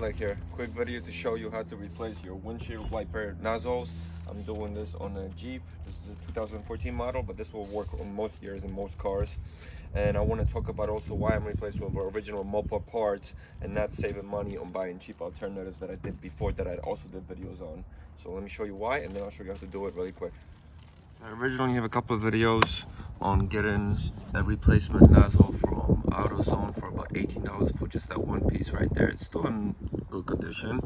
Lech here. Quick video to show you how to replace your windshield wiper nozzles. I'm doing this on a Jeep. This is a 2014 model, but this will work on most years and most cars. And I want to talk about also why I'm replacing with original MOPAR parts and not saving money on buying cheap alternatives that I did before that I also did videos on. So let me show you why, and then I'll show you how to do it really quick. I originally have a couple of videos on getting a replacement nozzle from AutoZone for about $18 for just that one piece right there. It's still in good condition.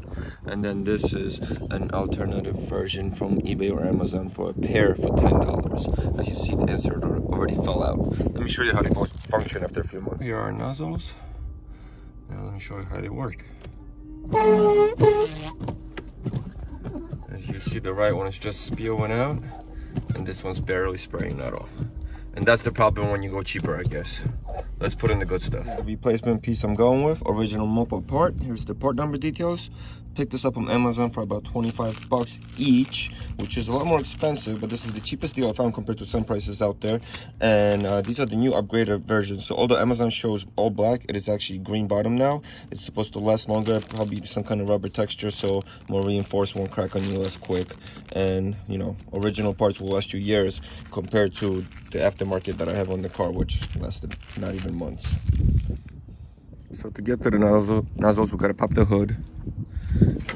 And then this is an alternative version from eBay or Amazon for a pair for $10. As you see, the insert already fell out. Let me show you how they both function after a few months. Here are our nozzles. Now let me show you how they work. As you see, the right one is just spewing out, and this one's barely spraying at all. And that's the problem when you go cheaper, I guess. Let's put in the good stuff. The replacement piece I'm going with, original MOPAR part. Here's the part number details. Picked this up on Amazon for about 25 bucks each, which is a lot more expensive, but this is the cheapest deal I found compared to some prices out there. And these are the new upgraded versions. So although Amazon shows all black, it is actually green bottom now. It's supposed to last longer, probably some kind of rubber texture, so more reinforced, won't crack on you less quick. And you know, original parts will last you years compared to the aftermarket that I have on the car, which lasted not even months. So to get to the nozzles, we gotta pop the hood.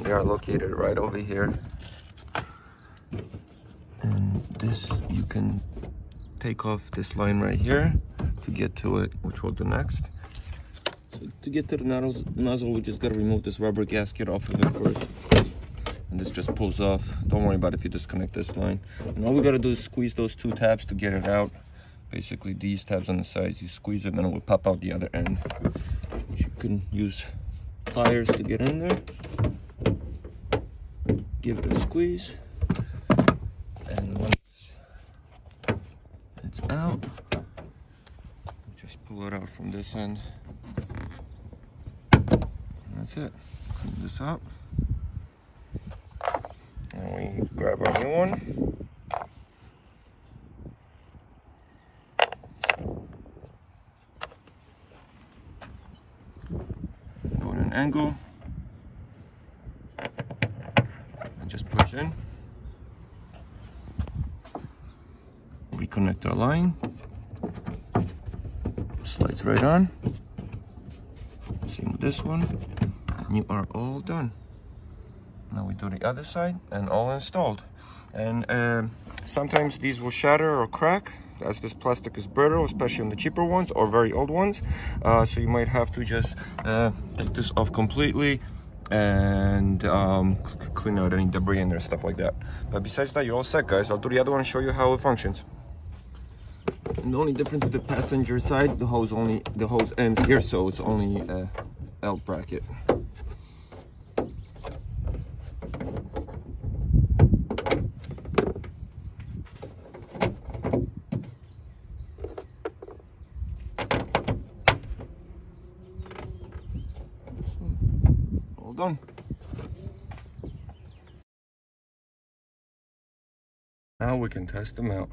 They are located right over here. And this, you can take off this line right here to get to it, which we'll do next. So to get to the nozzle, we just gotta remove this rubber gasket off of it first. And this just pulls off. Don't worry about it if you disconnect this line. And all we gotta do is squeeze those two tabs to get it out. Basically these tabs on the sides, you squeeze it and it will pop out the other end. You can use pliers to get in there. Give it a squeeze. And once it's out, just pull it out from this end. And that's it. Clean this up. And we grab our new one. Go at an angle. And just push in. Reconnect our line. Slides right on. Same with this one. And you are all done. Now we do the other side and all installed. And sometimes these will shatter or crack as this plastic is brittle, especially on the cheaper ones or very old ones. So you might have to just take this off completely and clean out any debris in there, stuff like that. But besides that, you're all set, guys. I'll do the other one and show you how it functions. And the only difference with the passenger side, the hose ends here, so it's only a L bracket. All done. Now we can test them out.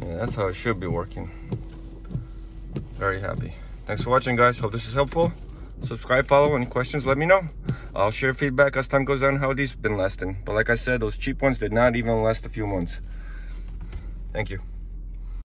Yeah, that's how it should be working. Very happy. Thanks for watching, guys. Hope this is helpful. Subscribe, follow. Any questions, let me know. I'll share feedback as time goes on how these been lasting. But like I said, those cheap ones did not even last a few months. Thank you.